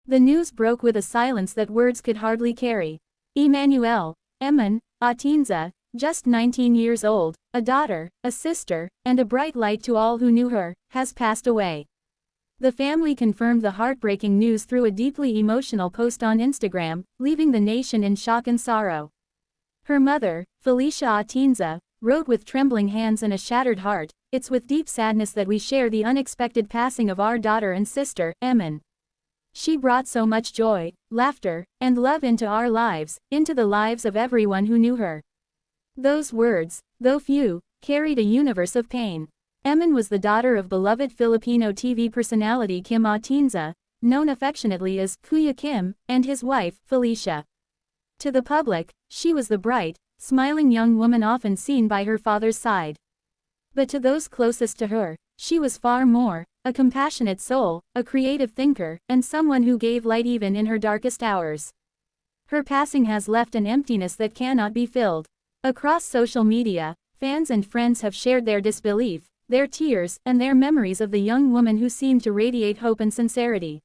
The news broke with a silence that words could hardly carry. Emmanuelle, Emman Atienza, just 19 years old, a daughter, a sister, and a bright light to all who knew her, has passed away. The family confirmed the heartbreaking news through a deeply emotional post on Instagram, leaving the nation in shock and sorrow. Her mother, Felicia Atienza, wrote with trembling hands and a shattered heart, "It's with deep sadness that we share the unexpected passing of our daughter and sister, Emman. She brought so much joy, laughter, and love into our lives, into the lives of everyone who knew her." Those words, though few, carried a universe of pain. Emman was the daughter of beloved Filipino TV personality Kim Atienza, known affectionately as Kuya Kim, and his wife, Felicia. To the public, she was the bright, smiling young woman often seen by her father's side. But to those closest to her, she was far more, a compassionate soul, a creative thinker, and someone who gave light even in her darkest hours. Her passing has left an emptiness that cannot be filled. Across social media, fans and friends have shared their disbelief, their tears, and their memories of the young woman who seemed to radiate hope and sincerity.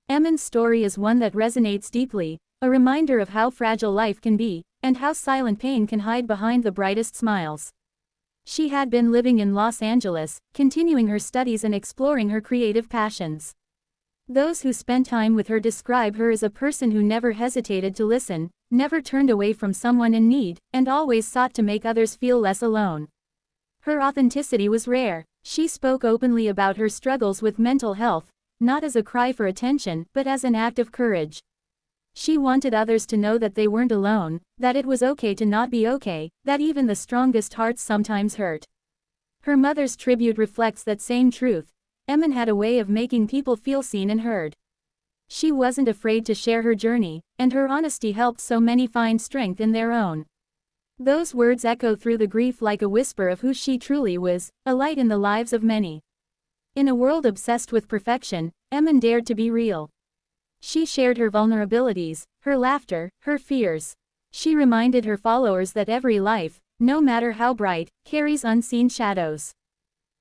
Emman's story is one that resonates deeply, a reminder of how fragile life can be, and how silent pain can hide behind the brightest smiles. She had been living in Los Angeles, continuing her studies and exploring her creative passions. Those who spent time with her describe her as a person who never hesitated to listen, never turned away from someone in need, and always sought to make others feel less alone. Her authenticity was rare. She spoke openly about her struggles with mental health, not as a cry for attention, but as an act of courage. She wanted others to know that they weren't alone, that it was okay to not be okay, that even the strongest hearts sometimes hurt. Her mother's tribute reflects that same truth. Emman had a way of making people feel seen and heard. She wasn't afraid to share her journey, and her honesty helped so many find strength in their own. Those words echo through the grief like a whisper of who she truly was, a light in the lives of many. In a world obsessed with perfection, Emman dared to be real. She shared her vulnerabilities, her laughter, her fears. She reminded her followers that every life, no matter how bright, carries unseen shadows.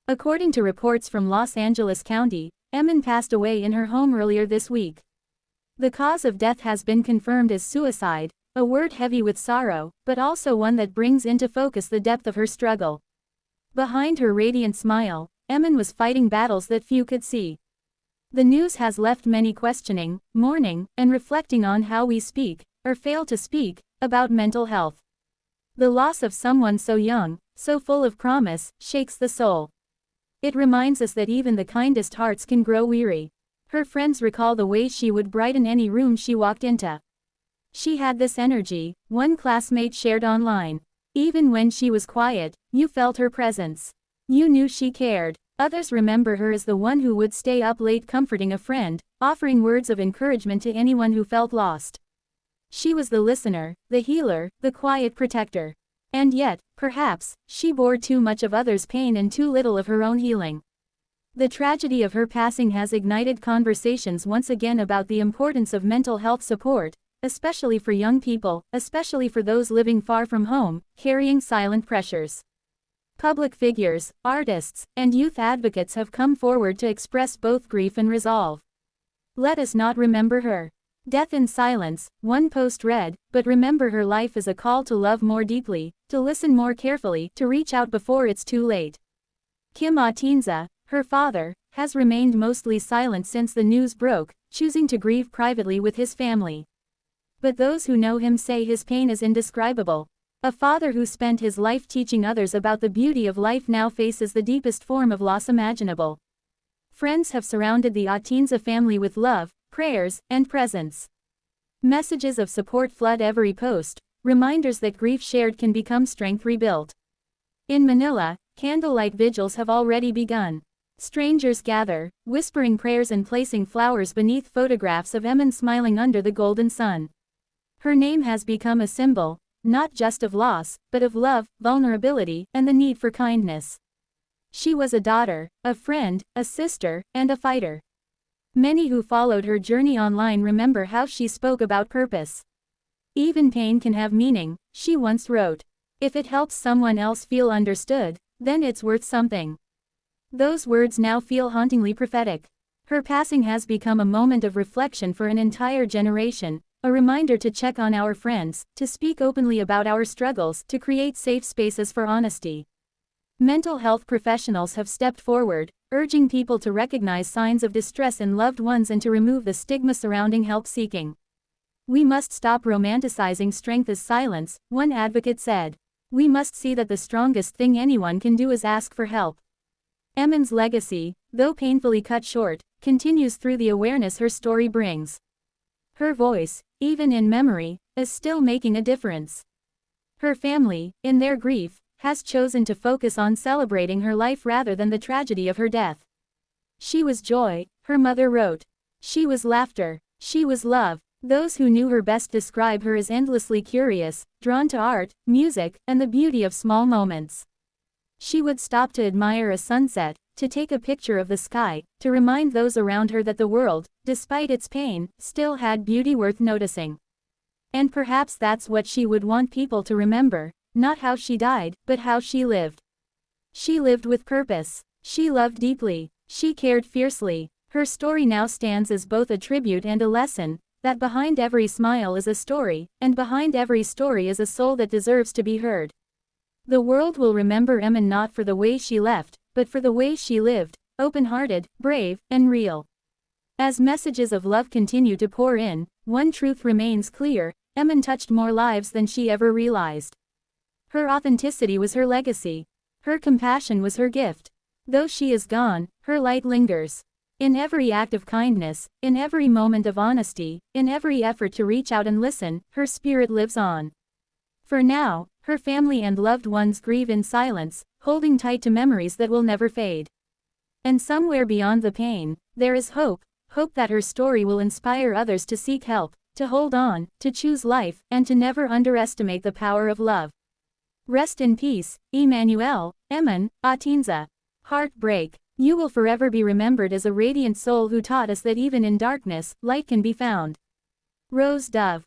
According to reports from Los Angeles County, Emman passed away in her home earlier this week. The cause of death has been confirmed as suicide, a word heavy with sorrow, but also one that brings into focus the depth of her struggle. Behind her radiant smile, Emman was fighting battles that few could see. The news has left many questioning, mourning, and reflecting on how we speak, or fail to speak, about mental health. The loss of someone so young, so full of promise, shakes the soul. It reminds us that even the kindest hearts can grow weary. Her friends recall the way she would brighten any room she walked into. She had this energy, one classmate shared online. Even when she was quiet, you felt her presence. You knew she cared. Others remember her as the one who would stay up late comforting a friend, offering words of encouragement to anyone who felt lost. She was the listener, the healer, the quiet protector. And yet, perhaps, she bore too much of others' pain and too little of her own healing. The tragedy of her passing has ignited conversations once again about the importance of mental health support, especially for young people, especially for those living far from home, carrying silent pressures. Public figures, artists, and youth advocates have come forward to express both grief and resolve. Let us not remember her death in silence, one post read, but remember her life as a call to love more deeply, to listen more carefully, to reach out before it's too late. Kim Atienza, her father, has remained mostly silent since the news broke, choosing to grieve privately with his family. But those who know him say his pain is indescribable. A father who spent his life teaching others about the beauty of life now faces the deepest form of loss imaginable. Friends have surrounded the Atienza family with love, prayers, and presence. Messages of support flood every post, reminders that grief shared can become strength rebuilt. In Manila, candlelight vigils have already begun. Strangers gather, whispering prayers and placing flowers beneath photographs of Emman smiling under the golden sun. Her name has become a symbol, not just of loss, but of love, vulnerability, and the need for kindness. She was a daughter, a friend, a sister, and a fighter. Many who followed her journey online remember how she spoke about purpose. Even pain can have meaning, she once wrote. If it helps someone else feel understood, then it's worth something. Those words now feel hauntingly prophetic. Her passing has become a moment of reflection for an entire generation, a reminder to check on our friends, to speak openly about our struggles, to create safe spaces for honesty. Mental health professionals have stepped forward, urging people to recognize signs of distress in loved ones and to remove the stigma surrounding help seeking. We must stop romanticizing strength as silence, one advocate said. We must see that the strongest thing anyone can do is ask for help. Emman's legacy, though painfully cut short, continues through the awareness her story brings. Her voice, even in memory, is still making a difference. Her family, in their grief, has chosen to focus on celebrating her life rather than the tragedy of her death. She was joy, her mother wrote. She was laughter. She was love. Those who knew her best describe her as endlessly curious, drawn to art, music, and the beauty of small moments. She would stop to admire a sunset, to take a picture of the sky, to remind those around her that the world, despite its pain, still had beauty worth noticing. And perhaps that's what she would want people to remember. Not how she died, but how she lived. She lived with purpose. She loved deeply. She cared fiercely. Her story now stands as both a tribute and a lesson, that behind every smile is a story, and behind every story is a soul that deserves to be heard. The world will remember Emman not for the way she left, but for the way she lived, open-hearted, brave, and real. As messages of love continue to pour in, one truth remains clear: Emman touched more lives than she ever realized. Her authenticity was her legacy. Her compassion was her gift. Though she is gone, her light lingers. In every act of kindness, in every moment of honesty, in every effort to reach out and listen, her spirit lives on. For now, her family and loved ones grieve in silence, holding tight to memories that will never fade. And somewhere beyond the pain, there is hope, hope that her story will inspire others to seek help, to hold on, to choose life, and to never underestimate the power of love. Rest in peace, Emmanuelle, Emman, Atienza. Heartbreak. You will forever be remembered as a radiant soul who taught us that even in darkness, light can be found. Rose Dove.